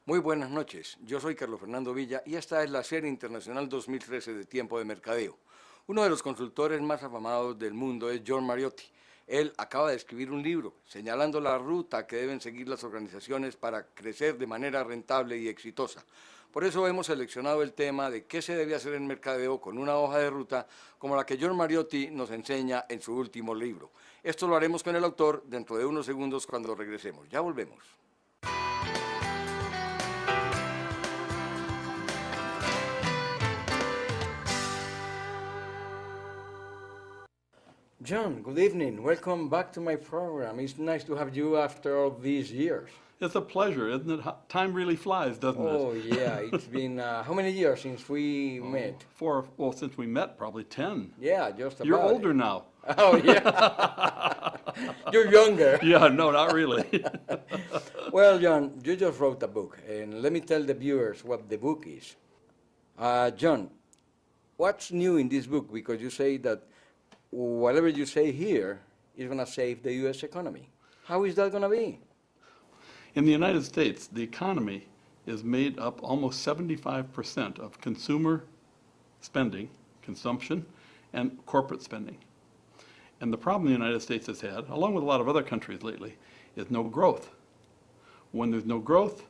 Muy buenas noches, yo soy Carlos Fernando Villa y esta es la serie internacional 2013 de Tiempo de Mercadeo. Uno de los consultores más afamados del mundo es John Mariotti. Él acaba de escribir un libro señalando la ruta que deben seguir las organizaciones para crecer de manera rentable y exitosa. Por eso hemos seleccionado el tema de qué se debe hacer en mercadeo con una hoja de ruta como la que John Mariotti nos enseña en su último libro. Esto lo haremos con el autor dentro de unos segundos cuando regresemos. Ya volvemos. John, good evening. Welcome back to my program. It's nice to have you after all these years. It's a pleasure, isn't it? Time really flies, doesn't it? Oh, yeah. It's been how many years since we met? Since we met, probably 10. Yeah, just about. You're older now. Oh, yeah. You're younger. Yeah, no, not really. Well, John, you just wrote a book, and let me tell the viewers what the book is. John, what's new in this book? Because you say that whatever you say here is going to save the U.S. economy. How is that going to be? In the United States, the economy is made up almost 75% of consumer spending, consumption, and corporate spending. And the problem the United States has had, along with a lot of other countries lately, is no growth. When there's no growth,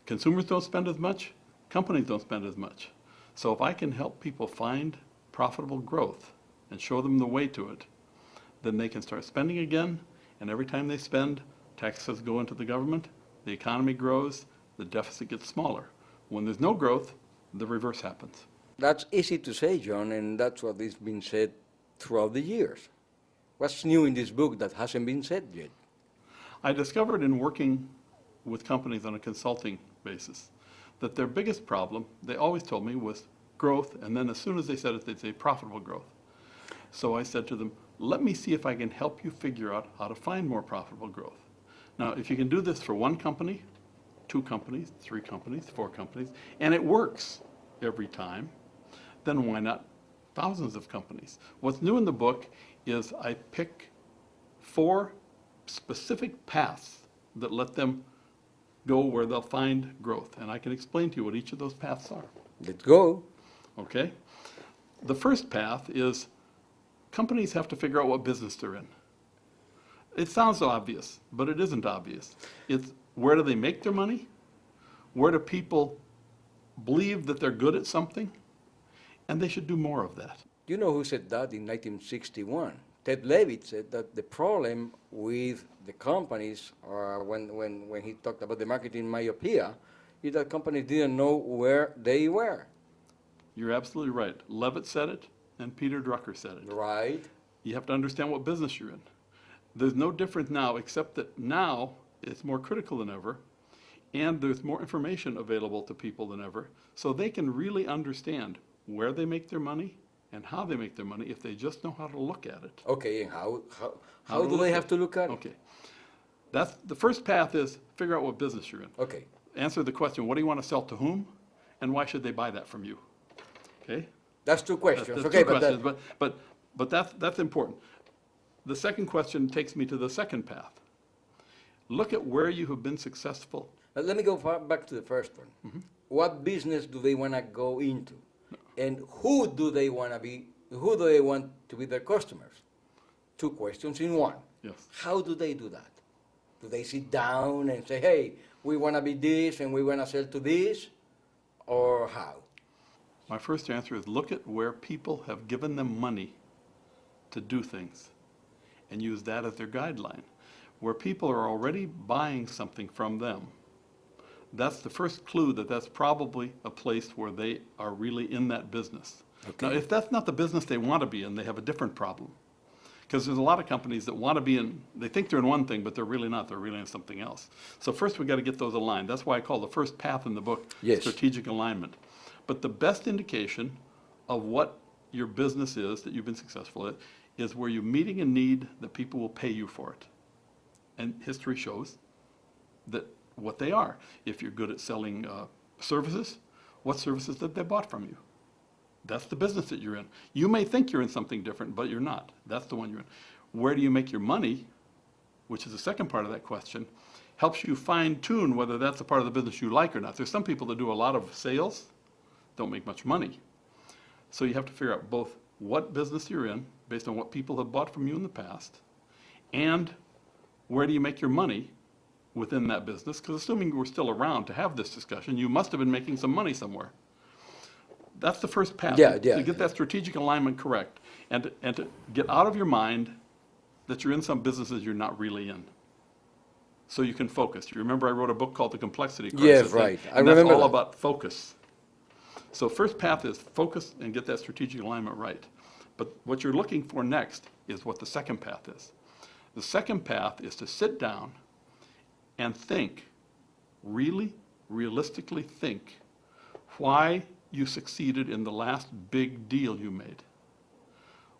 consumers don't spend as much, companies don't spend as much. So if I can help people find profitable growth and show them the way to it, then they can start spending again, and every time they spend, taxes go into the government, the economy grows, the deficit gets smaller. When there's no growth, the reverse happens. That's easy to say, John, and that's what has been said throughout the years. What's new in this book that hasn't been said yet? I discovered in working with companies on a consulting basis that their biggest problem, they always told me, was growth, and then as soon as they said it, they'd say profitable growth. So I said to them, let me see if I can help you figure out how to find more profitable growth. Now, if you can do this for one company, 2 companies, 3 companies, 4 companies, and it works every time, then why not thousands of companies? What's new in the book is I pick 4 specific paths that let them go where they'll find growth. And I can explain to you what each of those paths are. Let's go. Okay? The first path is companies have to figure out what business they're in. It sounds obvious, but it isn't obvious. It's where do they make their money? Where do people believe that they're good at something? And they should do more of that. You know who said that in 1961? Ted Levitt said that the problem with the companies, when he talked about the marketing myopia, is that companies didn't know where they were. You're absolutely right. Levitt said it, and Peter Drucker said it. Right. You have to understand what business you're in. There's no difference now, except that now it's more critical than ever, and there's more information available to people than ever, so they can really understand where they make their money and how they make their money if they just know how to look at it. Okay, and how do they have to look at it? Okay. That's the first path is figure out what business you're in. Okay. Answer the question, what do you want to sell to whom, and why should they buy that from you? Okay? That's 2 questions. That's okay, 2 questions, but that's important. The second question takes me to the second path. Look at where you have been successful. Let me go back to the first one. Mm-hmm. What business do they want to go into? And who do they want to be? Who do they want to be their customers? 2 questions in one. Yes. How do they do that? Do they sit down and say, hey, we want to be this and we want to sell to this? Or how? My first answer is look at where people have given them money to do things and use that as their guideline. Where people are already buying something from them, that's the first clue that that's probably a place where they are really in that business. Okay. Now, if that's not the business they want to be in, they have a different problem. Because there's a lot of companies that want to be in, they think they're in one thing, but they're really not. They're really in something else. So first we've got to get those aligned. That's why I call the first path in the book strategic alignment. But the best indication of what your business is that you've been successful at is where you're meeting a need that people will pay you for it. And history shows that what they are. If you're good at selling services, what services that they bought from you? That's the business that you're in. You may think you're in something different, but you're not. That's the one you're in. Where do you make your money, which is the second part of that question, helps you fine-tune whether that's a part of the business you like or not. There's some people that do a lot of sales, don't make much money. So you have to figure out both what business you're in, based on what people have bought from you in the past, and where do you make your money within that business? Because assuming you were still around to have this discussion, you must have been making some money somewhere. That's the first path, Yeah, to get that strategic alignment correct, and to get out of your mind that you're in some businesses you're not really in. So you can focus. You remember I wrote a book called The Complexity Crisis? Yes, right. I And remember that's all that. about focus. So first path is focus and get that strategic alignment right. But what you're looking for next is what the second path is. The second path is to sit down and think, really, realistically think, why you succeeded in the last big deal you made.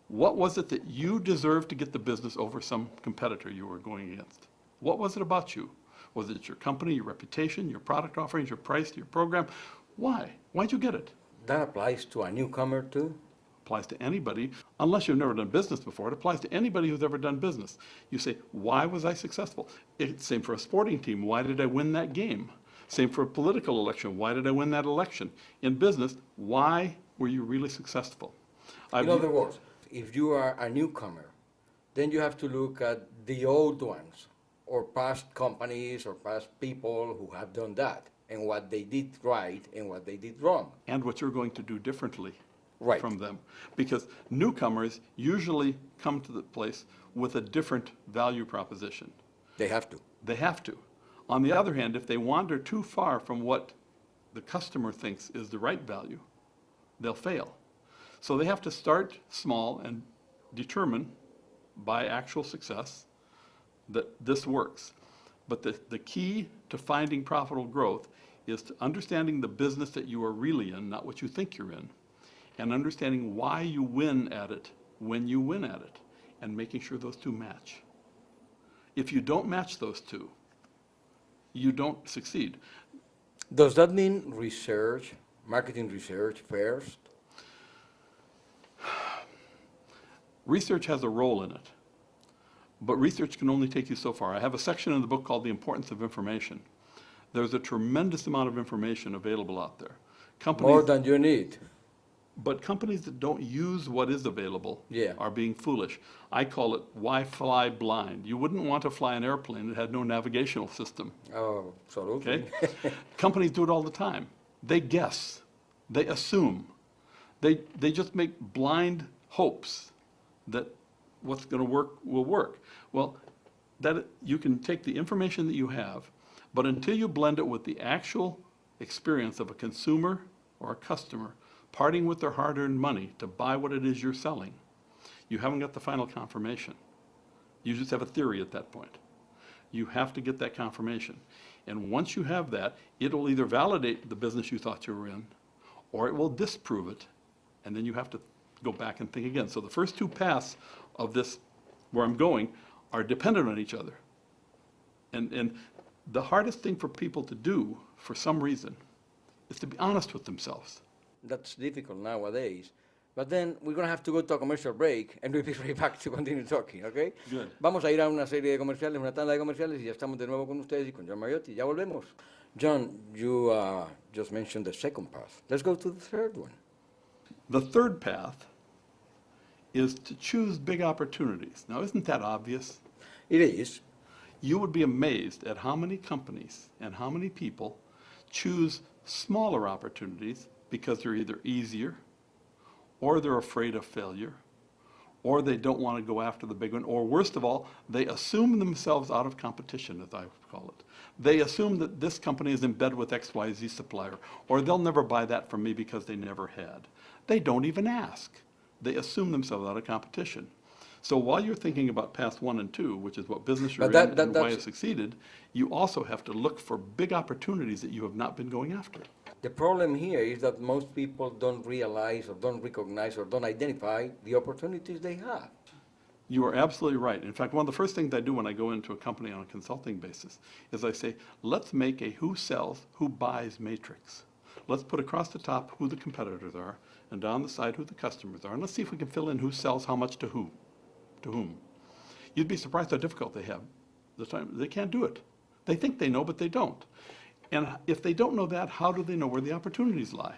What was it that you deserved to get the business over some competitor you were going against? What was it about you? Was it your company, your reputation, your product offerings, your price, your program? Why? Why'd you get it? That applies to a newcomer too? Applies to anybody, unless you've never done business before. It applies to anybody who's ever done business. You say, why was I successful? Same for a sporting team. Why did I win that game? Same for a political election. Why did I win that election? In business, why were you really successful? In other words, if you are a newcomer, then you have to look at the old ones, or past companies or past people who have done that, and what they did right and what they did wrong. And what you're going to do differently Right. from them. Because newcomers usually come to the place with a different value proposition. They have to. They have to. On the other hand, if they wander too far from what the customer thinks is the right value, they'll fail. So they have to start small and determine by actual success that this works. But the key to finding profitable growth is to understanding the business that you are really in, not what you think you're in, and understanding why you win at it when you win at it, and making sure those two match. If you don't match those two, you don't succeed. Does that mean research, marketing research first? Research has a role in it, but research can only take you so far. I have a section in the book called The Importance of Information. There's a tremendous amount of information available out there. More than you need. But companies that don't use what is available Yeah. are being foolish. I call it, why fly blind? You wouldn't want to fly an airplane that had no navigational system. Oh, absolutely. Okay? Companies do it all the time. They guess. They assume. They just make blind hopes that what's going to work will work. Well, that you can take the information that you have, but until you blend it with the actual experience of a consumer or a customer parting with their hard-earned money to buy what it is you're selling, you haven't got the final confirmation. You just have a theory at that point. You have to get that confirmation. And once you have that, it'll either validate the business you thought you were in, or it will disprove it, and then you have to go back and think again. So the first two paths of this, where I'm going, are dependent on each other. And the hardest thing for people to do, for some reason, is to be honest with themselves. That's difficult nowadays. But then we're going to have to go to a commercial break and we'll be right back to continue talking, okay? Good. Vamos a ir a una serie de comerciales, una tanda de comerciales y ya estamos de nuevo con ustedes y con John Mariotti. Ya volvemos. John, you just mentioned the second path. Let's go to the third one. The third path is to choose big opportunities. Now, isn't that obvious? It is. You would be amazed at how many companies and how many people choose smaller opportunities because they're either easier, or they're afraid of failure, or they don't want to go after the big one, or worst of all, they assume themselves out of competition, as I call it. They assume that this company is in bed with XYZ supplier, or they'll never buy that from me because they never had. They don't even ask. They assume themselves out of competition. So while you're thinking about path 1 and 2, which is what business you're in and why you succeeded, you also have to look for big opportunities that you have not been going after. The problem here is that most people don't realize or don't recognize or don't identify the opportunities they have. You are absolutely right. In fact, one of the first things I do when I go into a company on a consulting basis is I say, let's make a who sells, who buys matrix. Let's put across the top who the competitors are, and down the side who the customers are, and let's see if we can fill in who sells how much to whom. You'd be surprised how difficult they have. They can't do it. They think they know, but they don't. And if they don't know that, how do they know where the opportunities lie?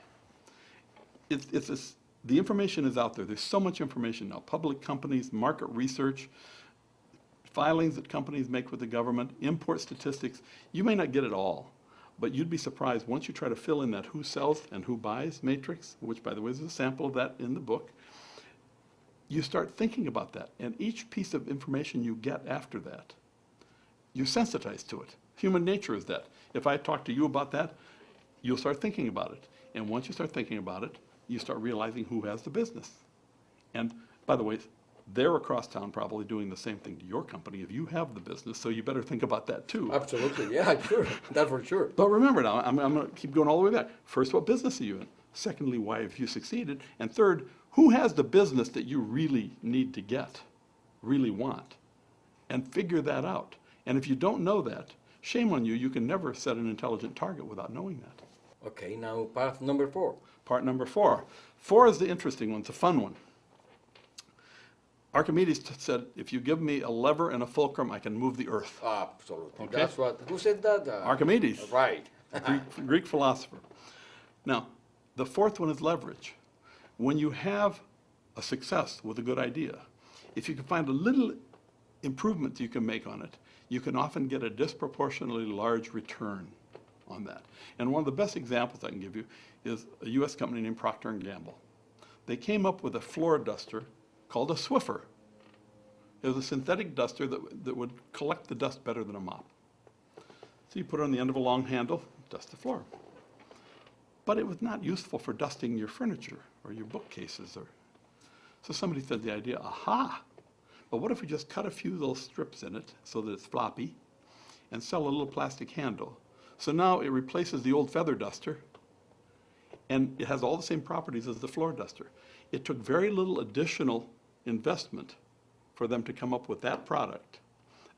The information is out there. There's so much information now. Public companies, market research, filings that companies make with the government, import statistics. You may not get it all, but you'd be surprised once you try to fill in that who sells and who buys matrix, which, by the way, is a sample of that in the book. You start thinking about that, and each piece of information you get after that, you're sensitized to it. Human nature is that. If I talk to you about that, you'll start thinking about it. And once you start thinking about it, you start realizing who has the business. And by the way, they're across town probably doing the same thing to your company if you have the business, so you better think about that too. Absolutely, yeah, sure, that's for sure. But remember now, I'm going to keep going all the way back. First, what business are you in? Secondly, why have you succeeded? And third, who has the business that you really need to get, really want? And figure that out. And if you don't know that, shame on you, you can never set an intelligent target without knowing that. Okay, now path number 4. Part number 4. 4 is the interesting one, it's a fun one. Archimedes said, if you give me a lever and a fulcrum, I can move the earth. Absolutely. Okay. That's what, who said that? Archimedes. Right. Greek philosopher. Now, the 4th one is leverage. When you have a success with a good idea, if you can find a little improvement you can make on it, you can often get a disproportionately large return on that. And one of the best examples I can give you is a US company named Procter & Gamble. They came up with a floor duster called a Swiffer. It was a synthetic duster that would collect the dust better than a mop. So you put it on the end of a long handle, dust the floor. But it was not useful for dusting your furniture or your bookcases. So somebody said the idea, aha, but what if we just cut a few little strips in it so that it's floppy and sell a little plastic handle? So now it replaces the old feather duster and it has all the same properties as the floor duster. It took very little additional investment for them to come up with that product.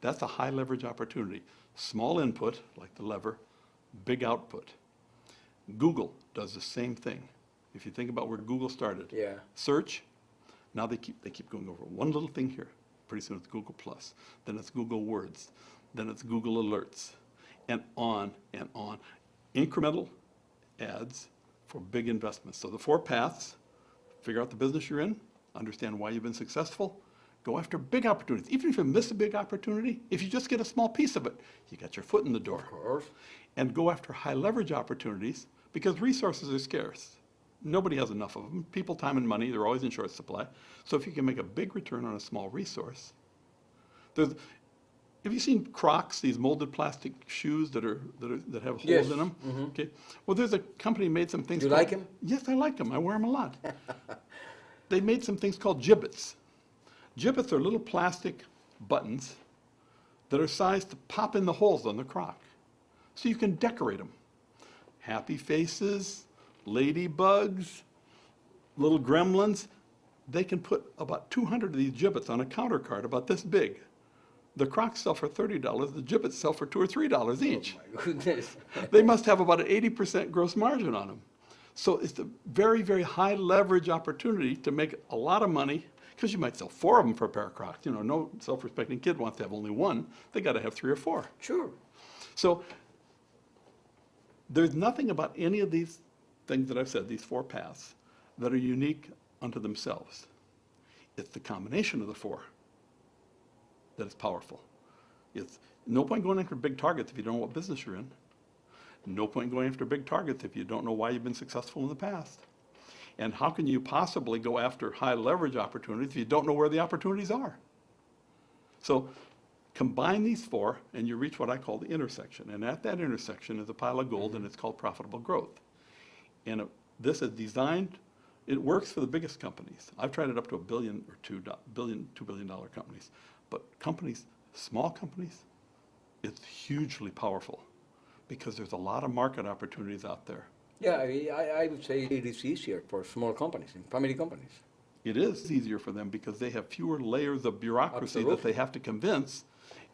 That's a high leverage opportunity. Small input, like the lever, big output. Google does the same thing. If you think about where Google started. Yeah. Search, now they keep going over one little thing here. Pretty soon it's Google Plus, then it's Google Words, then it's Google Alerts, and on and on. Incremental ads for big investments. So the 4 paths: figure out the business you're in, understand why you've been successful, go after big opportunities. Even if you miss a big opportunity, if you just get a small piece of it, you got your foot in the door. Of course. And go after high leverage opportunities because resources are scarce. Nobody has enough of them. People, time, and money, they're always in short supply. So if you can make a big return on a small resource, have you seen Crocs, these molded plastic shoes that have holes Yes. in them? Mm-hmm. Okay. Well, there's a company made some things. You called- like them? Yes, I like them. I wear them a lot. They made some things called gibbets. Gibbets are little plastic buttons that are sized to pop in the holes on the Croc. So you can decorate them. Happy faces, ladybugs, little gremlins. They can put about 200 of these gibbets on a counter card about this big. The Crocs sell for $30. The gibbets sell for $2 or $3 each. Oh my goodness. They must have about an 80% gross margin on them. So it's a very, very high leverage opportunity to make a lot of money, because you might sell 4 of them for a pair of Crocs. You know, no self-respecting kid wants to have only one. They got to have 3 or 4. Sure. So there's nothing about any of these things that I've said, these 4 paths, that are unique unto themselves. It's the combination of the 4 that is powerful. It's no point going after big targets if you don't know what business you're in. No point going after big targets if you don't know why you've been successful in the past. And how can you possibly go after high leverage opportunities if you don't know where the opportunities are? So combine these 4 and you reach what I call the intersection. And at that intersection is a pile of gold, and it's called profitable growth. And this is designed, it works for the biggest companies. I've tried it up to $1 billion or $2 billion companies. But companies, small companies, it's hugely powerful because there's a lot of market opportunities out there. Yeah, I would say it is easier for small companies and family companies. It is easier for them because they have fewer layers of bureaucracy Absolutely. that they have to convince.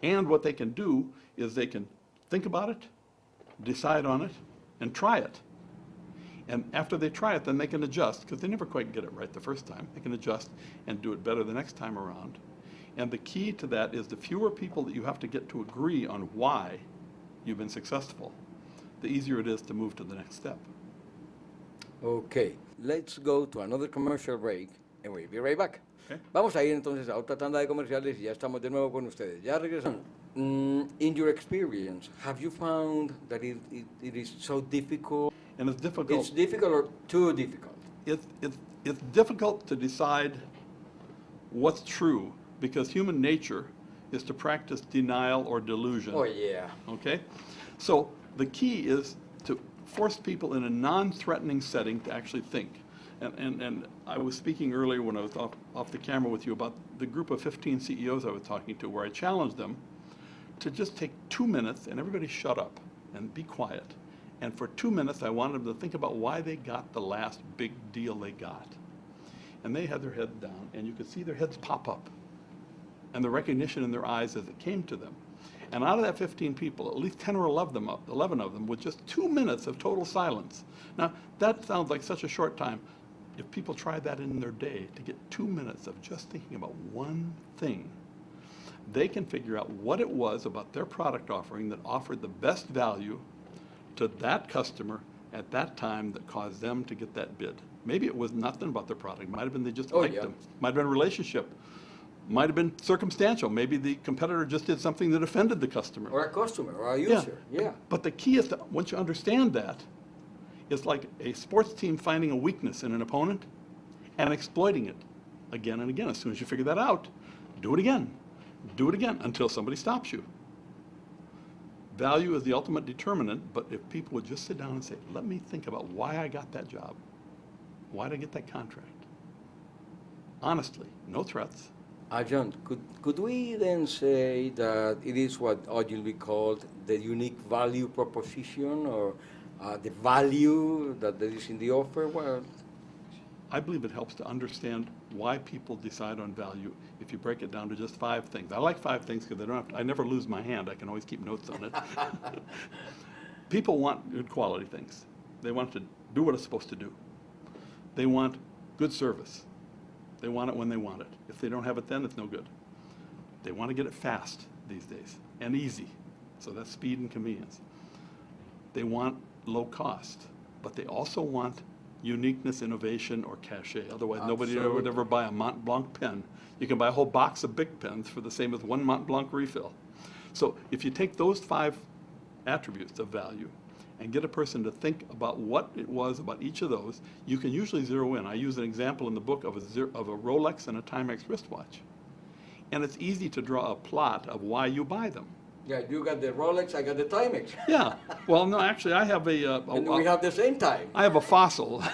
And what they can do is they can think about it, decide on it, and try it. And after they try it, then they can adjust, because they never quite get it right the first time. They can adjust and do it better the next time around. And the key to that is the fewer people that you have to get to agree on why you've been successful, the easier it is to move to the next step. Okay, let's go to another commercial break and we'll be right back. Okay. Vamos a ir entonces a otra tanda de comerciales y ya estamos de nuevo con ustedes. Ya regresamos. In your experience, have you found that it is so difficult? And it's difficult. It's difficult or too difficult? It's difficult to decide what's true because human nature is to practice denial or delusion. Oh, yeah. Okay? So the key is to force people in a non-threatening setting to actually think. And I was speaking earlier when I was off the camera with you about the group of 15 CEOs I was talking to, where I challenged them to just take 2 minutes and everybody shut up and be quiet. And for 2 minutes, I wanted them to think about why they got the last big deal they got. And they had their heads down, and you could see their heads pop up, and the recognition in their eyes as it came to them. And out of that 15 people, at least 10 or 11 of them with just 2 minutes of total silence. Now, that sounds like such a short time. If people try that in their day to get 2 minutes of just thinking about one thing, they can figure out what it was about their product offering that offered the best value to that customer at that time that caused them to get that bid. Maybe it was nothing about their product. Might have been they just liked them. Might have been a relationship. Might have been circumstantial. Maybe the competitor just did something that offended the customer. Or a customer, or a user, yeah. But the key is that once you understand that, it's like a sports team finding a weakness in an opponent and exploiting it again and again. As soon as you figure that out, do it again. Do it again until somebody stops you. Value is the ultimate determinant, but if people would just sit down and say, let me think about why I got that job. Why did I get that contract? Honestly, no threats. John, could we then say that it is what arguably called the unique value proposition, or the value that is in the offer? Well, I believe it helps to understand why people decide on value if you break it down to just 5 things. I like 5 things because I never lose my hand. I can always keep notes on it. People want good quality things. They want to do what it's supposed to do. They want good service. They want it when they want it. If they don't have it then, it's no good. They want to get it fast these days and easy. So that's speed and convenience. They want low cost, but they also want uniqueness, innovation, or cachet. Otherwise, nobody would ever buy a Mont Blanc pen. You can buy a whole box of Bic pens for the same as 1 Mont Blanc refill. So if you take those 5 attributes of value and get a person to think about what it was about each of those, you can usually zero in. I use an example in the book of a Rolex and a Timex wristwatch. And it's easy to draw a plot of why you buy them. yeah, you got the Rolex, I got the Timex. Yeah. Well, no, actually, I have And we have the same time. I have a fossil,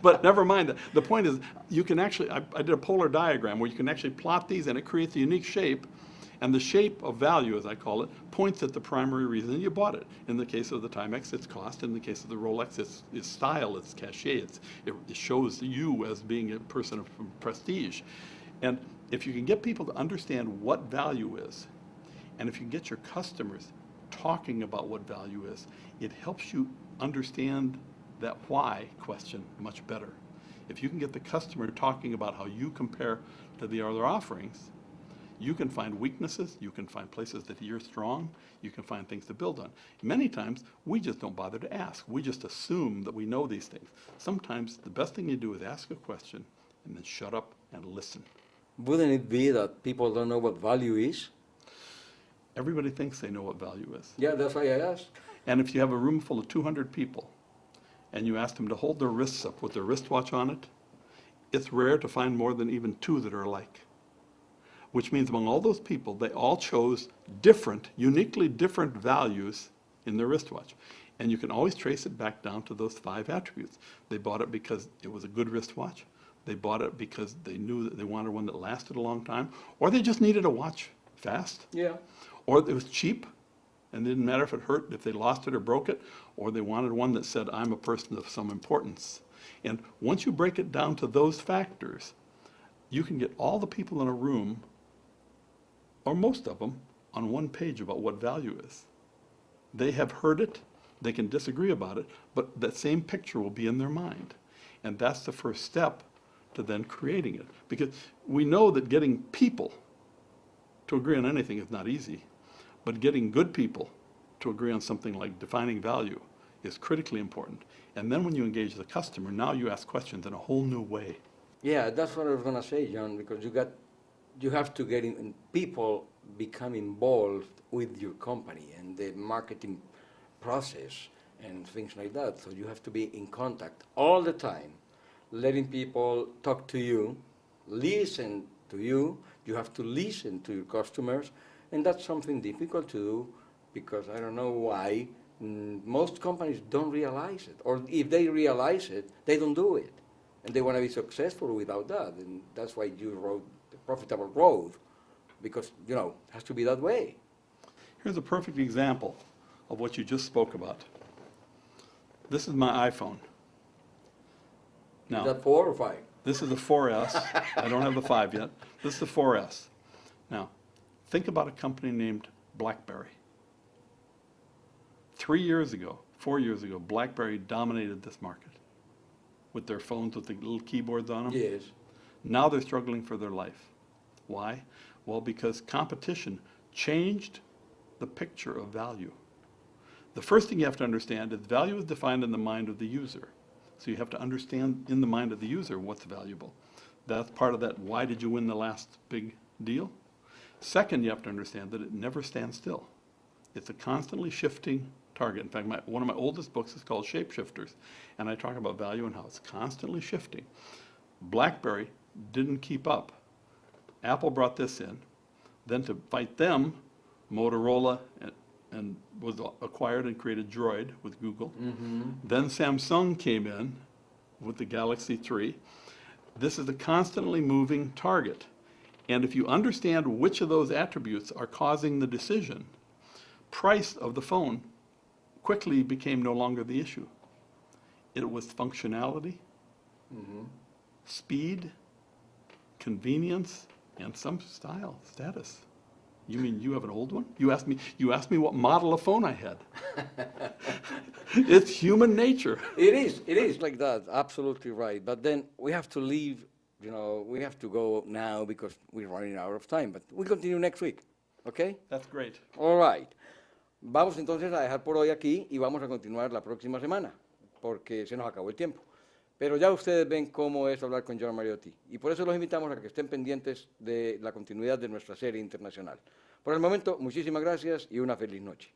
but never mind. The point is, you can actually, I did a polar diagram where you can actually plot these and it creates a unique shape, and the shape of value, as I call it, points at the primary reason you bought it. In the case of the Timex, it's cost. In the case of the Rolex, it's style, it's cachet. It shows you as being a person of prestige. And if you can get people to understand what value is, and if you can get your customers talking about what value is, it helps you understand that why question much better. If you can get the customer talking about how you compare to the other offerings, you can find weaknesses, you can find places that you're strong, you can find things to build on. Many times, we just don't bother to ask. We just assume that we know these things. Sometimes the best thing you do is ask a question and then shut up and listen. Wouldn't it be that people don't know what value is? Everybody thinks they know what value is. Yeah, that's why I asked. And if you have a room full of 200 people and you ask them to hold their wrists up with their wristwatch on it, it's rare to find more than even 2 that are alike. Which means among all those people, they all chose different, uniquely different values in their wristwatch. And you can always trace it back down to those 5 attributes. They bought it because it was a good wristwatch. They bought it because they knew that they wanted one that lasted a long time. Or they just needed a watch fast. Yeah. Or it was cheap, and it didn't matter if it hurt, if they lost it or broke it. Or they wanted one that said, I'm a person of some importance. And once you break it down to those factors, you can get all the people in a room, or most of them, on one page about what value is. They have heard it, they can disagree about it, but that same picture will be in their mind. And that's the first step to then creating it. Because we know that getting people to agree on anything is not easy, but getting good people to agree on something like defining value is critically important. And then when you engage the customer, now you ask questions in a whole new way. Yeah, that's what I was gonna say, John, because you have to get in, people become involved with your company and the marketing process and things like that. So you have to be in contact all the time, letting people talk to you, listen to you. You have to listen to your customers, and that's something difficult to do because I don't know why most companies don't realize it, or if they realize it, they don't do it, and they want to be successful without that, and that's why you wrote the profitable growth, because it has to be that way. Here's a perfect example of what you just spoke about. This is my iPhone. Is Now, that 4 or 5? this is the 4S. I don't have the 5 yet. This is the 4S. Now, think about a company named BlackBerry. 3 years ago, 4 years ago, BlackBerry dominated this market with their phones with the little keyboards on them. Yes. Now they're struggling for their life. Why? Well, because competition changed the picture of value. The first thing you have to understand is value is defined in the mind of the user. So you have to understand in the mind of the user what's valuable. That's part of that, why did you win the last big deal? Second, you have to understand that it never stands still. It's a constantly shifting target. In fact, one of my oldest books is called Shapeshifters, and I talk about value and how it's constantly shifting. BlackBerry didn't keep up. Apple brought this in. Then to fight them, Motorola and was acquired and created Droid with Google. Mm-hmm. Then Samsung came in with the Galaxy 3. This is a constantly moving target. And if you understand which of those attributes are causing the decision, price of the phone quickly became no longer the issue. It was functionality, speed, convenience, and some style, status. You mean you have an old one? You asked me what model of phone I had. It's human nature. It is like that, absolutely right. But then we have to leave, we have to go now because we're running out of time. But we'll continue next week, okay? That's great. All right. Vamos entonces a dejar por hoy aquí y vamos a continuar la próxima semana, porque se nos acabó el tiempo. Pero ya ustedes ven cómo es hablar con John Mariotti. Y por eso los invitamos a que estén pendientes de la continuidad de nuestra serie internacional. Por el momento, muchísimas gracias y una feliz noche.